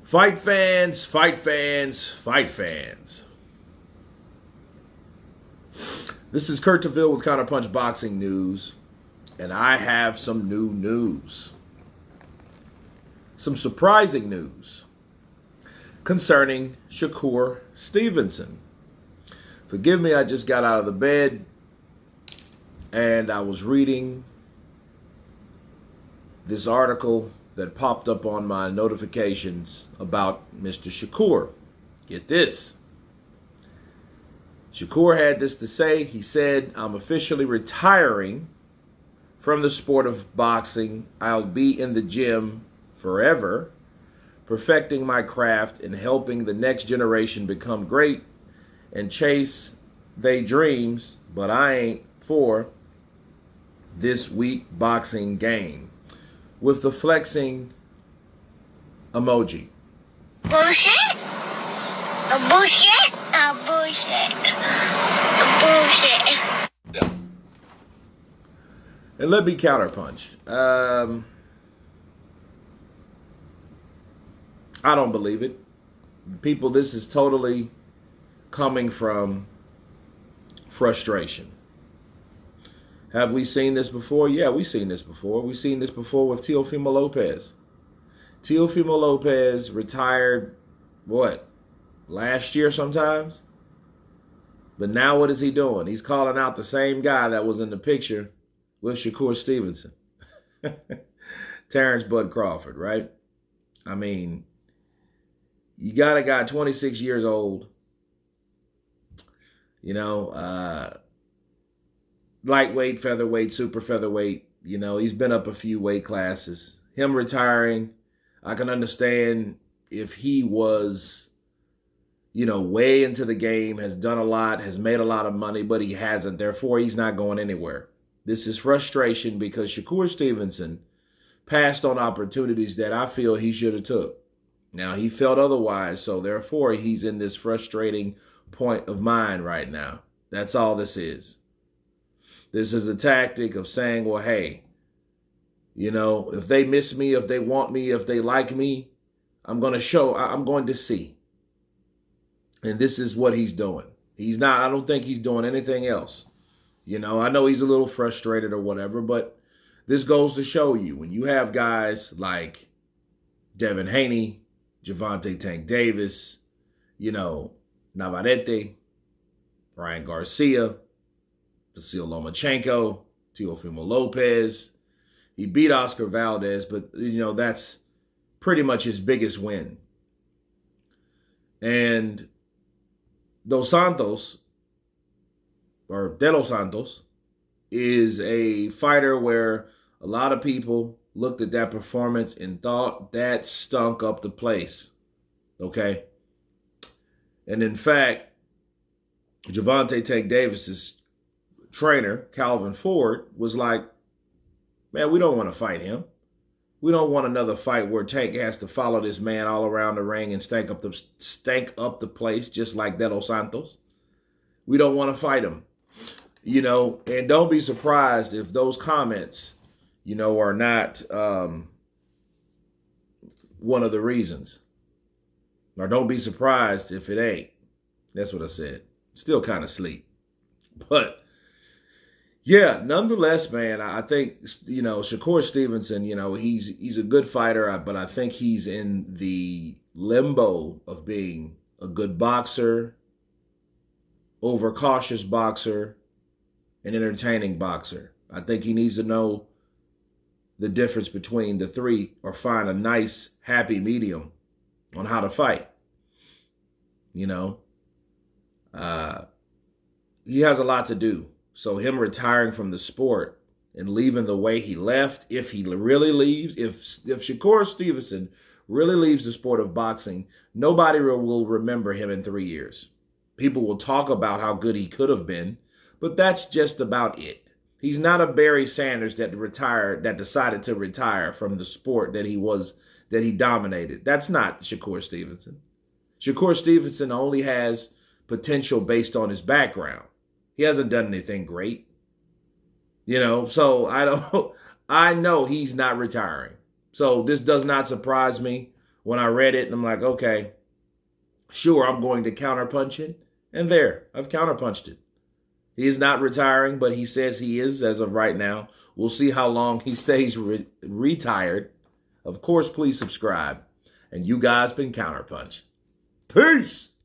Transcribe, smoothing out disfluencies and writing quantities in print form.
Fight fans, fight fans, fight fans. This is Kurt DeVille with Counterpunch Boxing News, and I have some new news. Some surprising news concerning Shakur Stevenson. Forgive me, I just got out of the bed and I was reading this article that popped up on my notifications about Mr. Shakur. Get this. Shakur had this to say. He said, "I'm officially retiring from the sport of boxing. I'll be in the gym forever, perfecting my craft and helping the next generation become great and chase they dreams, but I ain't for this weak boxing game." With the flexing emoji. Bullshit. A bullshit. A bullshit. A bullshit. And let me counterpunch. I don't believe it. People, this is totally coming from frustration. Have we seen this before? Yeah, we've seen this before. We've seen this before with Teofimo Lopez. Teofimo Lopez retired, last year sometimes? But now what is he doing? He's calling out the same guy that was in the picture with Shakur Stevenson. Terrence Bud Crawford, right? I mean, you got a guy 26 years old, lightweight, featherweight, super featherweight. He's been up a few weight classes. Him retiring, I can understand if he was, way into the game, has done a lot, has made a lot of money, but he hasn't. Therefore, he's not going anywhere. This is frustration because Shakur Stevenson passed on opportunities that I feel he should have took. Now, he felt otherwise, so therefore, he's in this frustrating point of mind right now. That's all this is. This is a tactic of saying, well, hey, if they miss me, if they want me, if they like me, I'm going to see. And this is what he's doing. I don't think he's doing anything else. I know he's a little frustrated or whatever, but this goes to show you when you have guys like Devin Haney, Gervonta Tank Davis, Navarrete, Ryan Garcia, Vasil Lomachenko, Teofimo Lopez. He beat Oscar Valdez, but, that's pretty much his biggest win. And De Los Santos is a fighter where a lot of people looked at that performance and thought that stunk up the place. Okay? And in fact, Gervonta Tank Davis's trainer, Calvin Ford, was like, man, we don't want to fight him. We don't want another fight where Tank has to follow this man all around the ring and stank up the place just like De Los Santos. We don't want to fight him. And don't be surprised if those comments, are not one of the reasons. Or don't be surprised if it ain't. That's what I said. Still kind of sleep. But yeah, nonetheless, man, I think, Shakur Stevenson, he's a good fighter, but I think he's in the limbo of being a good boxer, overcautious boxer, and entertaining boxer. I think he needs to know the difference between the three or find a nice, happy medium on how to fight. He has a lot to do. So him retiring from the sport and leaving the way he left, if he really leaves, if Shakur Stevenson really leaves the sport of boxing, nobody will remember him in 3 years. People will talk about how good he could have been, but that's just about it. He's not a Barry Sanders that decided to retire from the sport that he dominated. That's not Shakur Stevenson. Shakur Stevenson only has potential based on his background. He hasn't done anything great. So I know he's not retiring. So this does not surprise me when I read it, and I'm like, okay, sure, I'm going to counterpunch it. And there, I've counterpunched it. He is not retiring, but he says he is as of right now. We'll see how long he stays retired. Of course, please subscribe. And you guys been Counterpunch. Peace!